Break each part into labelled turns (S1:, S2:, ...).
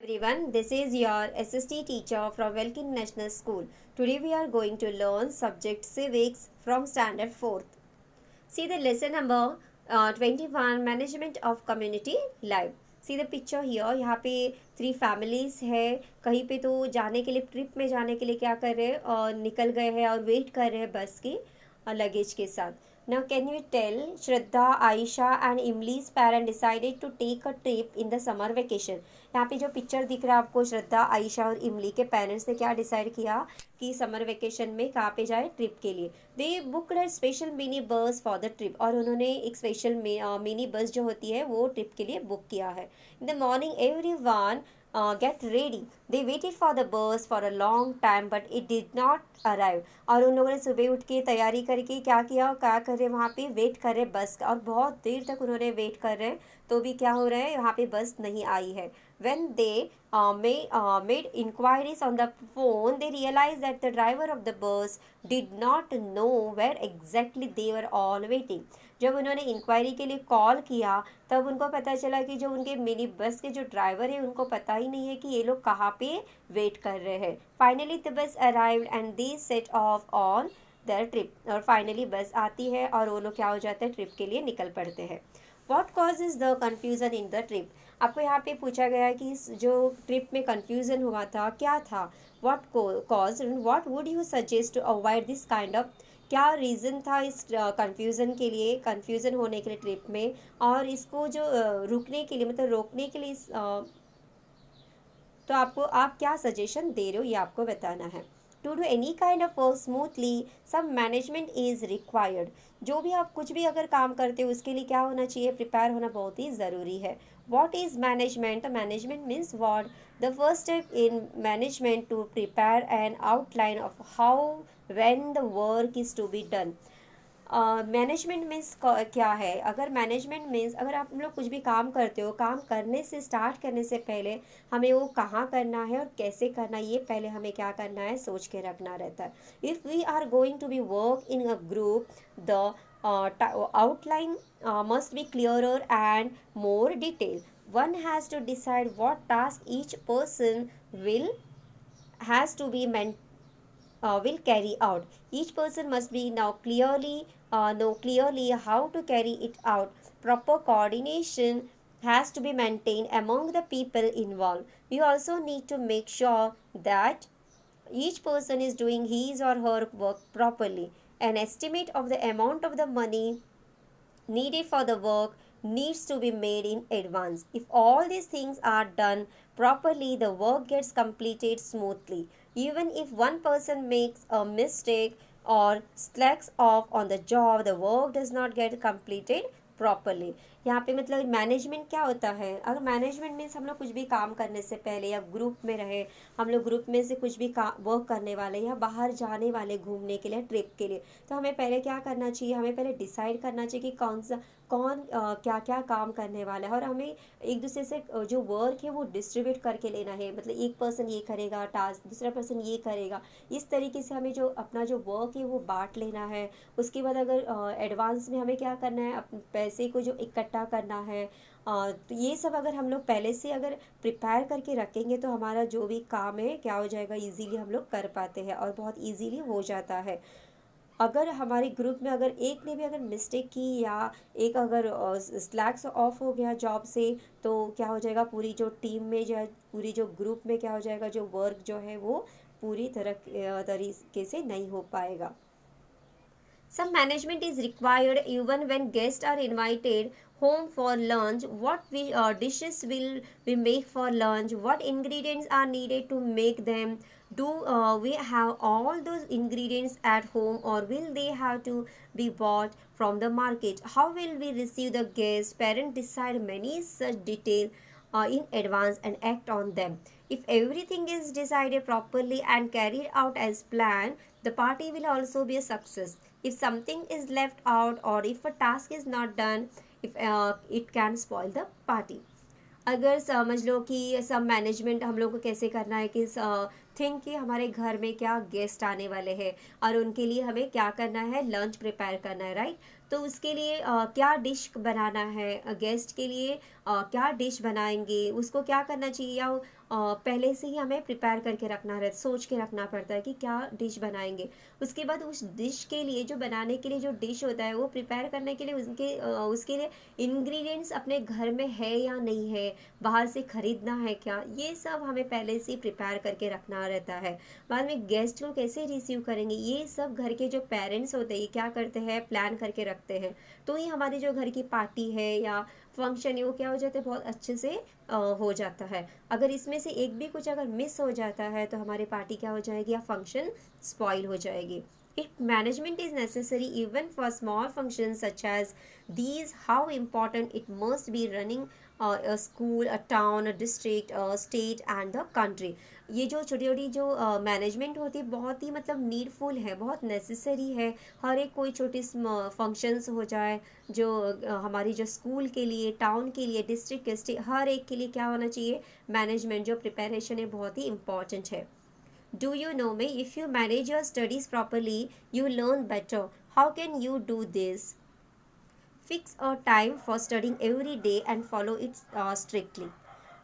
S1: everyone, this is your SST teacher from Welkin National School. Today we are going to learn subject civics from standard 4th. See the lesson number 21 management of community life. See the picture here. यहाँ पे 3 families है. कहीं पे तो जाने के लिए trip में जाने के लिए क्या कर रहे हैं और निकल गए हैं और वेट कर रहे हैं बस की लगेज के साथ. Now can you tell Shraddha, Aisha and Imli's parent decided to take a trip in the summer vacation. यहाँ पे जो पिक्चर दिख रहा है आपको श्रद्धा, आयशा और इमली के पेरेंट्स ने क्या डिसाइड किया कि समर वेकेशन में कहाँ पे जाए ट्रिप के लिए. They booked a special mini bus for the trip और उन्होंने एक स्पेशल मिनी बस जो होती है वो ट्रिप के लिए बुक किया है. In the morning everyone get ready. They waited for the bus for a long time but it did not arrive. और उन लोगों ने सुबह उठ के तैयारी करके क्या किया, क्या कर रहे वहाँ पे वेट कर रहे बस का, और बहुत देर तक उन्होंने वेट कर रहे हैं तो भी क्या हो रहा है वहाँ पे बस नहीं आई है. When they made inquiries on the phone, they realized that the driver of the bus did not know where exactly they were all waiting. जब उन्होंने इंक्वायरी के लिए कॉल किया तब उनको पता चला कि जो उनके मिनी बस के जो ड्राइवर है उनको पता ही नहीं है कि ये लोग कहाँ पे वेट कर रहे हैं. Finally the bus arrived and they set of on their trip. और फाइनली बस आती है और वो लोग क्या हो जाते हैं ट्रिप के लिए निकल पड़ते हैं. What causes the confusion in the trip. आपको यहाँ पे पूछा गया कि जो ट्रिप में कन्फ्यूज़न हुआ था क्या था. What cause what would you suggest to avoid this kind of. क्या रीज़न था इस कन्फ्यूज़न के लिए, कन्फ्यूज़न होने के लिए ट्रिप में, और इसको जो रुकने के लिए मतलब रोकने के लिए तो आपको आप क्या सजेशन दे रहे हो ये आपको बताना है. To do any kind of work smoothly some management is required. जो भी आप कुछ भी अगर काम करते हो उसके लिए क्या होना चाहिए, प्रिपेयर होना बहुत ही ज़रूरी है. What is management? Management means what? The first step in management to prepare an outline of how when the work is to be done. Management means क्या है. अगर मैनेजमेंट मीन्स अगर आप लोग कुछ भी काम करते हो, काम करने से स्टार्ट करने से पहले हमें वो कहाँ करना है और कैसे करना है ये पहले हमें क्या करना है सोच के रखना रहता है. If we are going to be work in a group the outline must be clearer and more detailed. One has to decide what task each person has to be will carry out. Each person must be now clearly know clearly how to carry it out. Proper coordination has to be maintained among the people involved. We also need to make sure that each person is doing his or her work properly. An estimate of the amount of the money needed for the work needs to be made in advance. If all these things are done properly, the work gets completed smoothly. Even if one person makes a mistake or slacks off on the job, the work does not get completed properly. यहाँ पे मतलब management क्या होता है. अगर management means हम लोग कुछ भी काम करने से पहले या ग्रुप में रहे, हम लोग ग्रुप में से कुछ भी वर्क करने वाले या बाहर जाने वाले घूमने के लिए ट्रिप के लिए, तो हमें पहले क्या करना चाहिए, हमें पहले डिसाइड करना चाहिए कि कौन क्या क्या काम करने वाला है, और हमें एक दूसरे से जो वर्क है वो डिस्ट्रीब्यूट करके लेना है. मतलब एक पर्सन ये करेगा टास्क, दूसरा पर्सन ये करेगा. इस तरीके से हमें जो अपना जो वर्क है वो बांट लेना है. उसके बाद अगर एडवांस में हमें क्या करना है, पैसे को जो इकट्ठा करना है, तो ये सब अगर हम लोग पहले से अगर प्रिपेयर करके रखेंगे तो हमारा जो भी काम है क्या हो जाएगा, इजीली हम लोग कर पाते हैं और बहुत इजीली हो जाता है. अगर हमारे ग्रुप में अगर एक ने भी अगर मिस्टेक की या एक अगर स्लैक्स ऑफ हो गया जॉब से, तो क्या हो जाएगा, पूरी जो टीम में जो पूरी जो ग्रुप में क्या हो जाएगा, जो वर्क जो है वो पूरी तरीके से नहीं हो पाएगा. Some management is required even when guests are invited home for lunch. What dishes will we make for lunch? What ingredients are needed to make them? Do we have all those ingredients at home, or will they have to be bought from the market? How will we receive the guests? Parents decide many such details in advance and act on them. If everything is decided properly and carried out as planned, the party will also be a success. If something is left out or if a task is not done, if it can spoil the party. अगर समझ लो कि सब management हम लोग को कैसे करना है कि थिंक कि हमारे घर में क्या गेस्ट आने वाले हैं और उनके लिए हमें क्या करना है, लंच प्रिपेयर करना है, राइट. तो उसके लिए क्या डिश बनाना है, गेस्ट के लिए क्या डिश बनाएंगे, उसको क्या करना चाहिए, या पहले से ही हमें प्रिपेयर करके रखना रहता, सोच के रखना पड़ता है कि क्या डिश बनाएंगे। उसके बाद उस डिश के लिए, जो बनाने के लिए जो डिश होता है वो प्रिपेयर करने के लिए उसके लिए इंग्रेडिएंट्स अपने घर में है या नहीं है, बाहर से खरीदना है क्या, ये सब हमें पहले से प्रिपेयर करके रखना रहता है। बाद में गेस्ट को कैसे रिसीव करेंगे, ये सब घर के जो पेरेंट्स होते हैं ये क्या करते हैं, प्लान करके रखते हैं। तो ये हमारी जो घर की पार्टी है या फंक्शन है वो क्या हो जाता है, बहुत अच्छे से हो जाता है। अगर इसमें से एक भी कुछ अगर मिस हो जाता है तो हमारी पार्टी क्या हो जाएगी, या फंक्शन स्पॉइल हो जाएगी। If management is necessary even for small functions such as these, how important it must be running a school, a town, a district, a state and the country। ये जो छोटी छोटी जो मैनेजमेंट होती है बहुत ही मतलब नीडफुल है, बहुत नेसेसरी है। हर एक कोई छोटी फंक्शंस हो जाए, जो हमारी जो स्कूल के लिए, टाउन के लिए, डिस्ट्रिक्ट के स्टेट, हर एक के लिए क्या होना चाहिए, मैनेजमेंट जो प्रिपरेशन है बहुत ही इंपॉर्टेंट है। Do you know me? If you manage your studies properly, you learn better. How can you do this? Fix a time for studying every day and follow it strictly.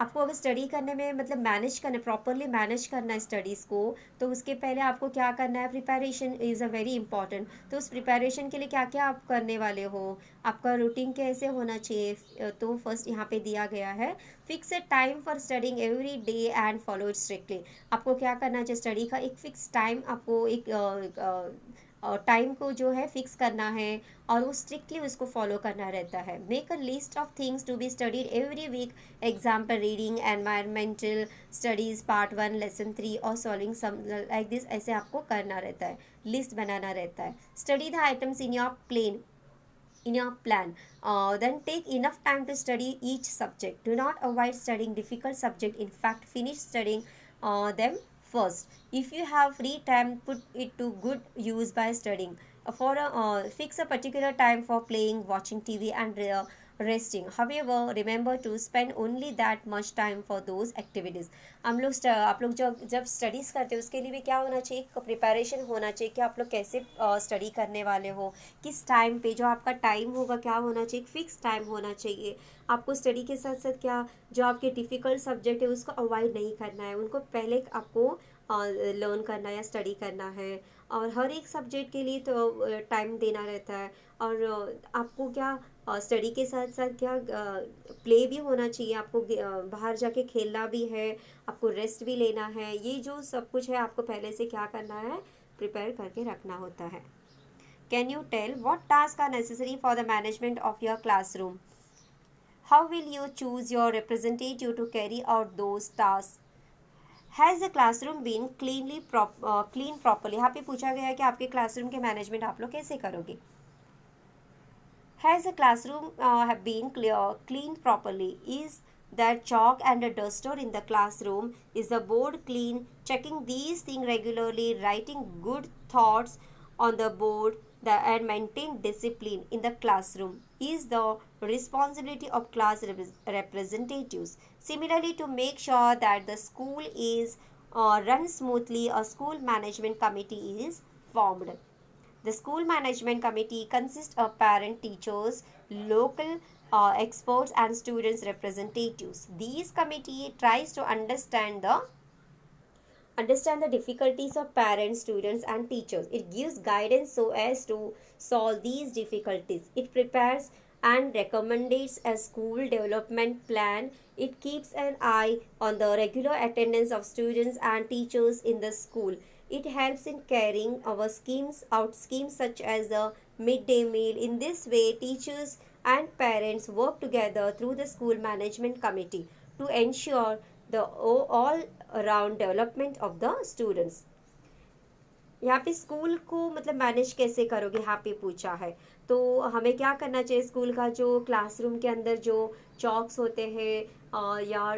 S1: आपको अगर study करने में मतलब manage करना, properly manage करना है studies को, तो उसके पहले आपको क्या करना है, preparation is a very important. तो उस प्रिपरेशन के लिए क्या क्या आप करने वाले हो, आपका रूटीन कैसे होना चाहिए, तो फर्स्ट यहाँ पे दिया गया है, fix a time for studying every day and follow it strictly. आपको क्या करना चाहिए, स्टडी का एक फिक्स टाइम, आपको एक टाइम को जो है फिक्स करना है और वो स्ट्रिक्टली उसको फॉलो करना रहता है। Make a list of things to be studied every week, example reading, environmental studies part 1 lesson 3 और सॉल्विंग सम लाइक दिस, ऐसे आपको करना रहता है, लिस्ट बनाना रहता है। Study the items in your plan. Then take enough time to study each subject. Do not avoid studying difficult subject. In fact, finish studying them first. If you have free time, put it to good use by studying. Fix a particular time for playing, watching TV and resting. However, remember to spend only that much time for those activities. आप लोग जब studies करते हो उसके लिए भी क्या होना चाहिए, प्रिपरेशन होना चाहिए कि आप लोग कैसे स्टडी करने वाले हो, किस टाइम पे, जो आपका टाइम होगा क्या होना चाहिए, फिक्स टाइम होना चाहिए। आपको स्टडी के साथ साथ क्या, जो आपके डिफ़िकल्ट सब्जेक्ट है उसको अवॉइड नहीं करना है, उनको पहले आपको लर्न करना है या स्टडी करना है। और हर एक सब्जेक्ट के लिए तो टाइम देना रहता है। और आपको क्या स्टडी के साथ साथ क्या प्ले भी होना चाहिए, आपको बाहर जाके खेलना भी है, आपको रेस्ट भी लेना है। ये जो सब कुछ है आपको पहले से क्या करना है, प्रिपेयर करके रखना होता है। Can you tell what tasks are necessary for the management of your classroom? How will you choose your representative to carry out those tasks? Has the classroom been clean properly? यहाँ पे पूछा गया है कि आपके क्लासरूम के management आप लोग कैसे करोगे। Has the classroom have been cleaned properly? Is that chalk and a duster in the classroom? Is the board clean? Checking these things regularly, writing good thoughts on the board, and maintain discipline in the classroom is the responsibility of class representatives. Similarly, to make sure that the school is run smoothly, a school management committee is formed. The school management committee consists of parent, teachers, local experts and students representatives. These committee tries to understand the difficulties of parents, students and teachers. It gives guidance so as to solve these difficulties. It prepares and recommends a school development plan. It keeps an eye on the regular attendance of students and teachers in the school. It helps in carrying our schemes such as the midday meal. In this way, teachers and parents work together through the school management committee to ensure the all around development of the students. यहाँ पे school को मतलब manage कैसे करोगे यहाँ पे पूछा है। तो हमें क्या करना चाहिए, स्कूल का जो क्लासरूम के अंदर जो चॉक्स होते हैं या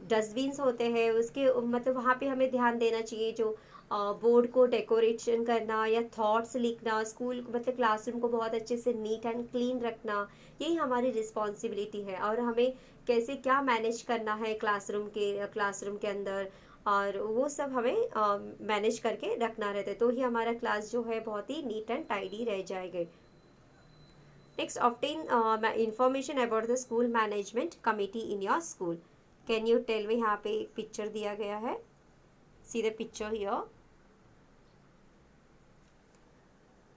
S1: डस्टबिन्स होते हैं उसके मतलब वहाँ पे हमें ध्यान देना चाहिए। जो बोर्ड को डेकोरेशन करना या थॉट्स लिखना, स्कूल मतलब क्लासरूम को बहुत अच्छे से नीट एंड क्लीन रखना, यही हमारी रिस्पॉन्सिबिलिटी है। और हमें कैसे क्या मैनेज करना है क्लासरूम के अंदर, और वो सब हमें मैनेज करके रखना रहता है, तो ही हमारा क्लास जो है बहुत ही नीट एंड टाइडी रह जाएगा। Next, obtain information about the school management committee in your school. Can you tell me, यहाँ पे एक पिक्चर दिया गया है, see the picture here.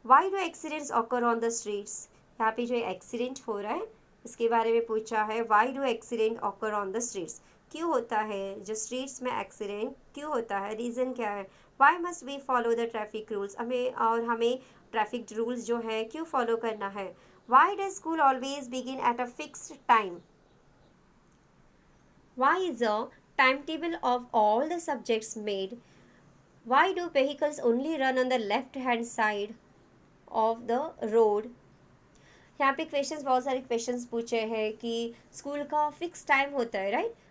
S1: Why do accidents occur on the streets, यहाँ पे जो एक्सीडेंट हो रहा है इसके बारे में पूछा है। Why do accident occur on the streets, क्यों होता है जो स्ट्रीट्स में एक्सीडेंट क्यों होता है, रीज़न क्या है। Why must we follow the traffic rules, हमें ट्रैफिक रूल्स जो है क्यों फॉलो करना है। Why does school always begin at a fixed time, why is a timetable of all the subjects made, why do vehicles only run on the left hand side of the road। यहाँ पे questions, बहुत सारे questions पूछे हैं कि school का fix time होता है, राइट।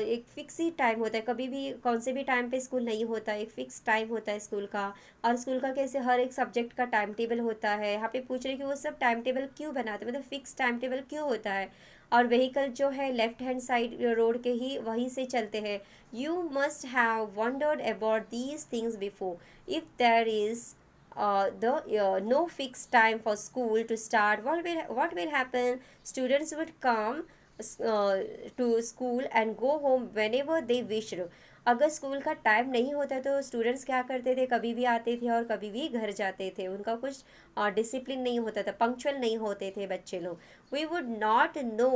S1: एक फिक्स ही टाइम होता है, कभी भी कौन से भी टाइम पे स्कूल नहीं होता, एक फिक्स टाइम होता है स्कूल का। और स्कूल का कैसे हर एक सब्जेक्ट का टाइम टेबल होता है। यहाँ पे पूछ रहे हैं कि वो सब टाइम टेबल क्यों बनाते हैं, मतलब फिक्स टाइम टेबल क्यों होता है। और व्हीकल जो है लेफ्ट हैंड साइड रोड के ही वहीं से चलते हैं। You must have wondered about these things before, if there is the no fixed time for school to start, what will happen, students would come to school and go home whenever they wished। अगर school का time नहीं होता तो students क्या करते थे, कभी भी आते थे और कभी भी घर जाते थे, उनका कुछ डिसिप्लिन नहीं होता था, पंक्चुअल नहीं होते थे बच्चे लोग। We would not know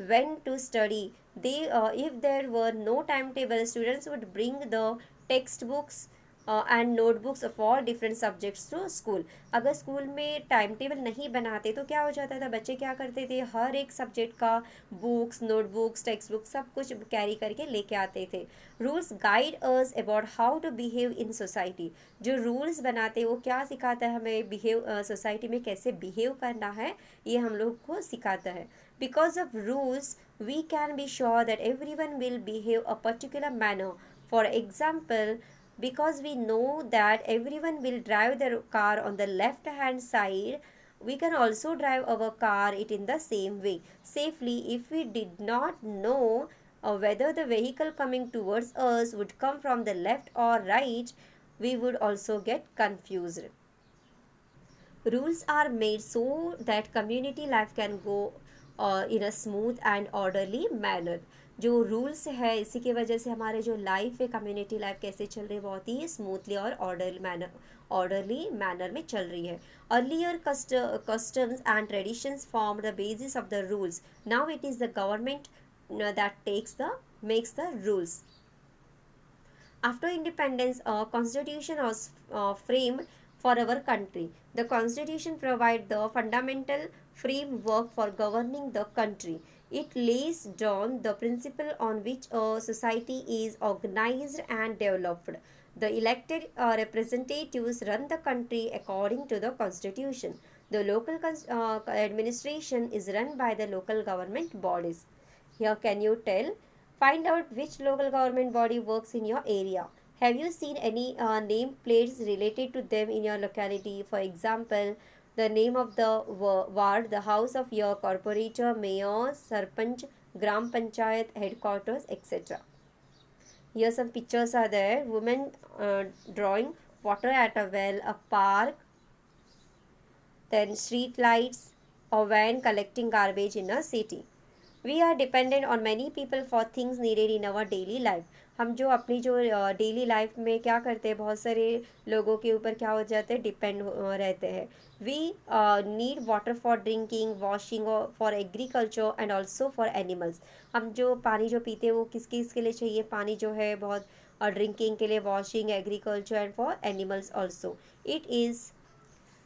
S1: when to study, they if there were no time table, students would bring the textbooks and notebooks of all different subjects to school. अगर स्कूल में टाइम टेबल नहीं बनाते तो क्या हो जाता था, बच्चे क्या करते थे, हर एक सब्जेक्ट का बुक्स, नोटबुक्स, टेक्स्ट बुक्स सब कुछ कैरी करके लेके आते थे। Rules guide us about how to behave in society, जो रूल्स बनाते वो क्या सिखाता है हमें, बिहेव सोसाइटी में कैसे बिहेव करना है, ये हम लोग को सिखाता है। Because of rules we can be sure that every one will behave a particular manner. For example, because we know that everyone will drive their car on the left hand side, we can also drive our car it in the same way safely. If we did not know whether the vehicle coming towards us would come from the left or right, we would also get confused. Rules are made so that community life can go in a smooth and orderly manner। जो rules है इसी की वजह से हमारे जो life है, community life कैसे चल रही है, बहुत ही स्मूथली और ऑर्डरली मैनर में चल रही है। Earlier customs and traditions formed the basis of the rules, now it is the government that makes the rules। After independence, a constitution was framed for our country. The constitution provides the fundamental framework for governing the country. It lays down the principle on which a society is organized and developed. The elected representatives run the country according to the constitution. The local administration is run by the local government bodies. Here, can you tell? Find out which local government body works in your area. Have you seen any name plates related to them in your locality? For example, the name of the ward, the house of your corporator, mayor, sarpanch, gram panchayat, headquarters, etc. Here some pictures are there. Women drawing water at a well, a park, then street lights, a van collecting garbage in a city. We are dependent on many people for things needed in our daily life. हम जो अपनी जो daily life में क्या करते हैं, बहुत सारे लोगों के ऊपर क्या हो जाते हैं, डिपेंड रहते हैं। We need water for drinking, washing, for agriculture and also for animals. हम जो पानी जो पीते हैं वो किस किस के लिए चाहिए, पानी जो है बहुत ड्रिंकिंग के लिए, washing, agriculture and for animals also. It is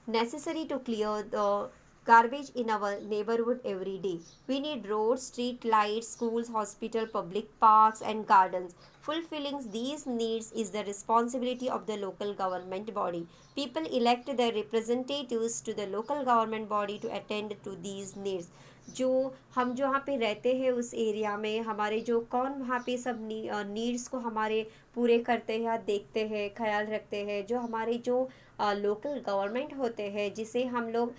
S1: necessary to clear the garbage in our neighborhood every day. We need roads, street lights, schools, hospital, public parks and gardens. Fulfilling these needs is the responsibility of the local government body. People elect their representatives to the local government body to attend to these needs. जो हम जो वहाँ पे रहते हैं उस area में हमारे जो कौन वहाँ पे सब नीड्स को हमारे पूरे करते हैं या देखते हैं, ख्याल रखते हैं, जो हमारे जो लोकल गवर्नमेंट होते हैं जिसे हम लोग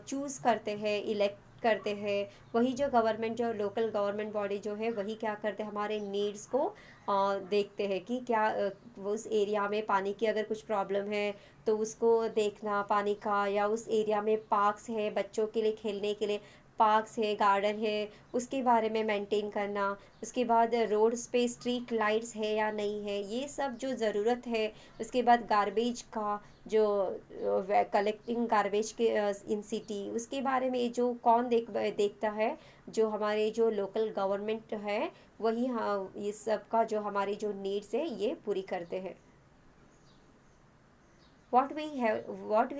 S1: चूज़ करते हैं, इलेक्ट करते हैं, वही जो गवर्नमेंट जो लोकल गवर्नमेंट बॉडी जो है वही क्या करते हैं, हमारे नीड्स को देखते हैं कि क्या उस एरिया में पानी की अगर कुछ प्रॉब्लम है तो उसको देखना पानी का, या उस एरिया में पार्क्स है बच्चों के लिए खेलने के लिए, पार्क्स है, गार्डन है, उसके बारे में मेंटेन करना। उसके बाद रोड्स पे स्ट्रीट लाइट्स है या नहीं है, ये सब जो ज़रूरत है। उसके बाद गार्बेज का जो कलेक्टिंग गार्बेज के इन सिटी, उसके बारे में जो कौन देखता है, जो हमारे जो लोकल गवर्नमेंट है, वही हाँ ये सब का जो हमारी जो नीड्स है ये पूरी करते हैं। What we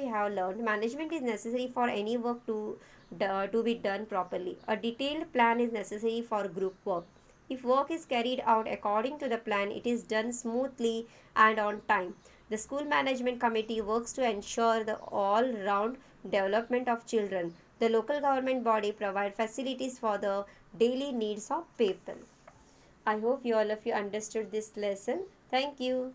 S1: have learned, management is necessary for any work to be done properly. A detailed plan is necessary for group work. If work is carried out according to the plan, it is done smoothly and on time. The school management committee works to ensure the all round development of children. The local government body provide facilities for the daily needs of people. I hope you all of you understood this lesson. Thank you.